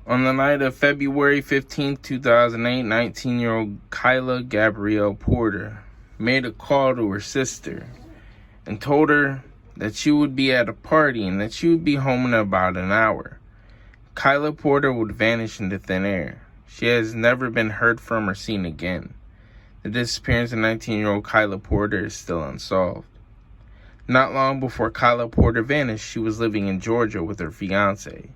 On the night of February 15, 2008, 19-year-old Kyla Gabrielle Porter made a call to her sister and told her that she would be at a party and that she would be home in about an hour. Kyla Porter would vanish into thin air. She has never been heard from or seen again. The disappearance of 19-year-old Kyla Porter is still unsolved. Not long before Kyla Porter vanished, she was living in Georgia with her fiancé.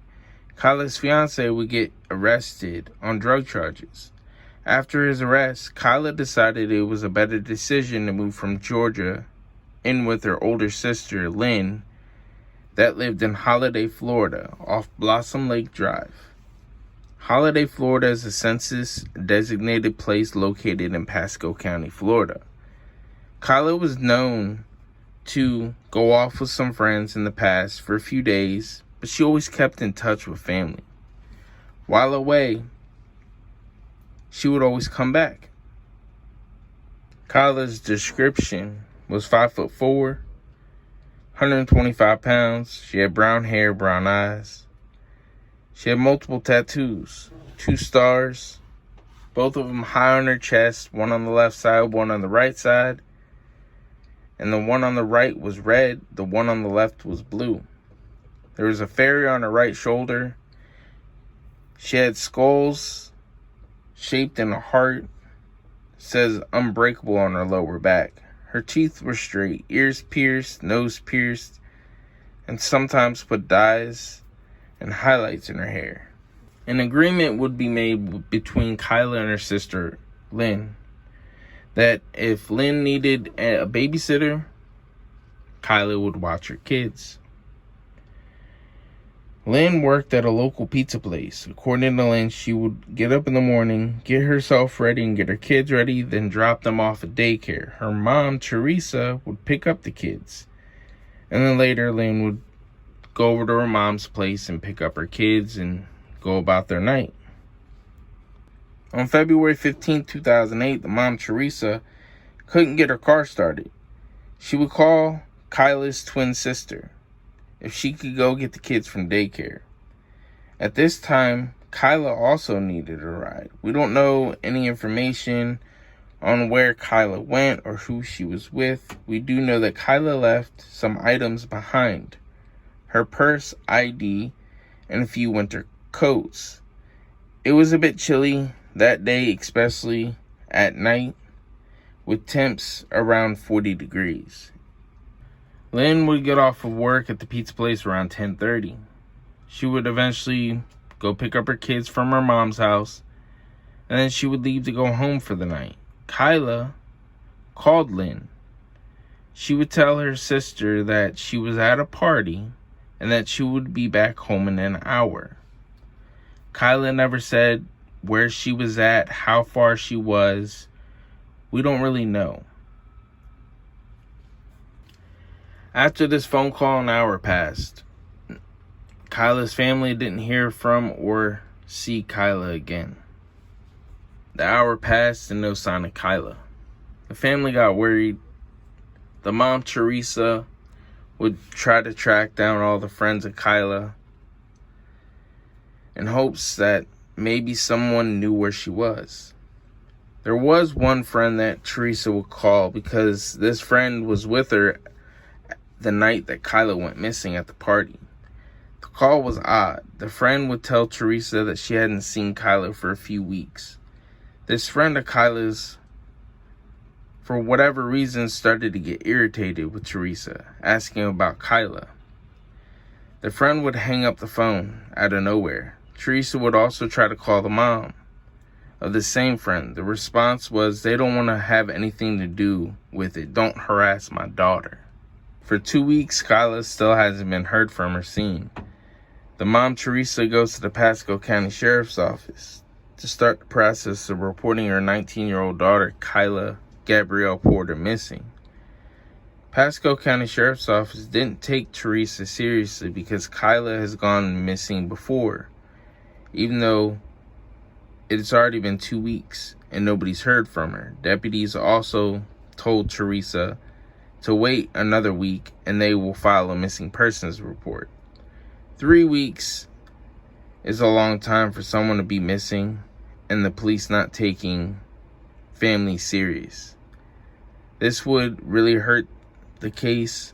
Kyla's fiancé would get arrested on drug charges. After his arrest, Kyla decided it was a better decision to move from Georgia in with her older sister, Lynn, that lived in Holiday, Florida, off Blossom Lake Drive. Holiday, Florida is a census-designated place located in Pasco County, Florida. Kyla was known to go off with some friends in the past for a few days, but she always kept in touch with family. While away, she would always come back. Kyla's description was 5'4", 125 pounds. She had brown hair, brown eyes. She had multiple tattoos, 2 stars, both of them high on her chest, one on the left side, one on the right side. And the one on the right was red, the one on the left was blue. There was a fairy on her right shoulder. She had skulls shaped in a heart. It says unbreakable on her lower back. Her teeth were straight, ears pierced, nose pierced, and sometimes put dyes and highlights in her hair. An agreement would be made between Kyla and her sister, Lynn, that if Lynn needed a babysitter, Kyla would watch her kids. Lynn worked at a local pizza place. According to Lynn, she would get up in the morning, get herself ready and get her kids ready, then drop them off at daycare. Her mom, Teresa, would pick up the kids. And then later, Lynn would go over to her mom's place and pick up her kids and go about their night. On February 15, 2008, the mom, Teresa, couldn't get her car started. She would call Kyla's twin sister if she could go get the kids from daycare. At this time, Kyla also needed a ride. We don't know any information on where Kyla went or who she was with. We do know that Kyla left some items behind: her purse, ID, and a few winter coats. It was a bit chilly that day, especially at night, with temps around 40 degrees. Lynn would get off of work at the pizza place around 10:30. She would eventually go pick up her kids from her mom's house, and then she would leave to go home for the night. Kyla called Lynn. She would tell her sister that she was at a party and that she would be back home in an hour. Kyla never said where she was at, how far she was. We don't really know. After this phone call, an hour passed. Kyla's family didn't hear from or see Kyla again. The hour passed and no sign of Kyla. The family got worried. The mom, Teresa, would try to track down all the friends of Kyla in hopes that maybe someone knew where she was. There was one friend that Teresa would call because this friend was with her the night that Kyla went missing at the party. The call was odd. The friend would tell Teresa that she hadn't seen Kyla for a few weeks. This friend of Kyla's, for whatever reason, started to get irritated with Teresa, asking about Kyla. The friend would hang up the phone out of nowhere. Teresa would also try to call the mom of the same friend. The response was, "They don't want to have anything to do with it. Don't harass my daughter." For 2 weeks, Kyla still hasn't been heard from or seen. The mom, Teresa, goes to the Pasco County Sheriff's Office to start the process of reporting her 19-year-old daughter, Kyla Gabrielle Porter, missing. Pasco County Sheriff's Office didn't take Teresa seriously because Kyla has gone missing before, even though it's already been 2 weeks and nobody's heard from her. Deputies also told Teresa to wait another week and they will file a missing persons report. 3 weeks is a long time for someone to be missing and the police not taking family serious. This would really hurt the case.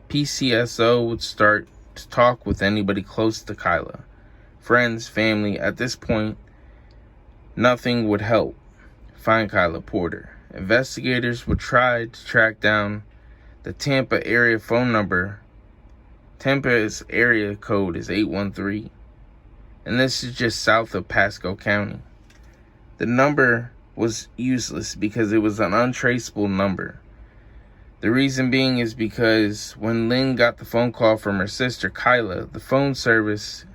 PCSO would start to talk with anybody close to Kyla. Friends, family. At this point, nothing would help find Kyla Porter. Investigators would try to track down the Tampa area phone number. Tampa's area code is 813, and this is just south of Pasco County. The number was useless because it was an untraceable number. The reason being is because when Lynn got the phone call from her sister Kyla, the phone service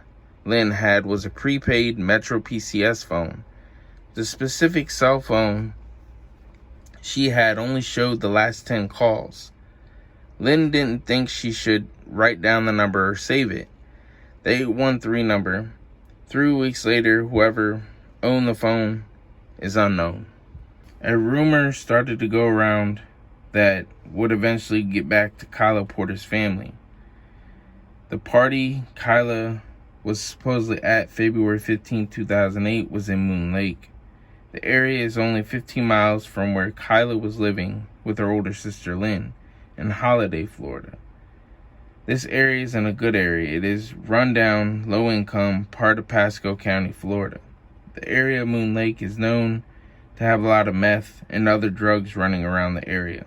Lynn had was a prepaid Metro PCS phone. The specific cell phone she had only showed the last 10 calls. Lynn didn't think she should write down the number or save it. The 813 number. 3 weeks later, whoever owned the phone is unknown. A rumor started to go around that would eventually get back to Kyla Porter's family. The party Kyla was supposedly at February 15, 2008 was in Moon Lake. The area is only 15 miles from where Kyla was living with her older sister Lynn in Holiday, Florida. This area isn't a good area. It is rundown, low income, part of Pasco County, Florida. The area of Moon Lake is known to have a lot of meth and other drugs running around the area.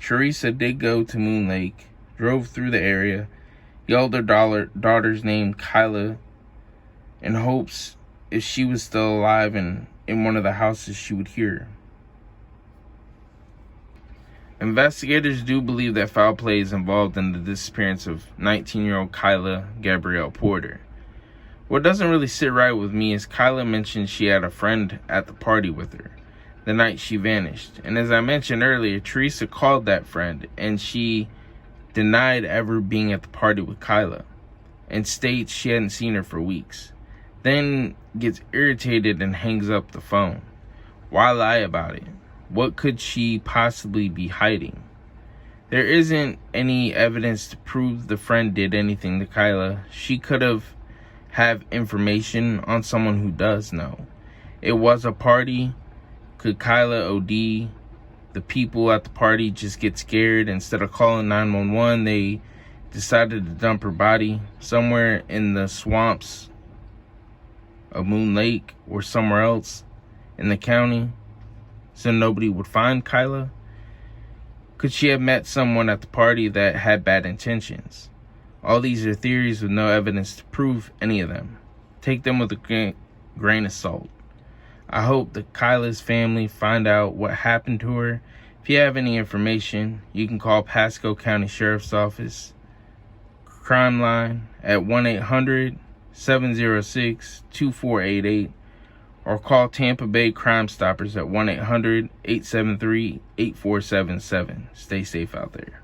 Teresa did go to Moon Lake, drove through the area, yelled her daughter's name, Kyla, in hopes if she was still alive and in one of the houses she would hear her. Investigators do believe that foul play is involved in the disappearance of 19-year-old Kyla Gabrielle Porter. What doesn't really sit right with me is Kyla mentioned she had a friend at the party with her the night she vanished. And as I mentioned earlier, Teresa called that friend and she denied ever being at the party with Kyla and states she hadn't seen her for weeks. Then gets irritated and hangs up the phone. Why lie about it? What could she possibly be hiding? There isn't any evidence to prove the friend did anything to Kyla. She could have information on someone who does know. It was a party. Could Kyla OD? The people at the party just get scared. Instead of calling 911, they decided to dump her body somewhere in the swamps of Moon Lake or somewhere else in the county so nobody would find Kyla. Could she have met someone at the party that had bad intentions? All these are theories with no evidence to prove any of them. Take them with a grain of salt. I hope that Kyla's family find out what happened to her. If you have any information, you can call Pasco County Sheriff's Office crime line at 1-800-706-2488 or call Tampa Bay Crimestoppers at 1-800-873-8477. Stay safe out there.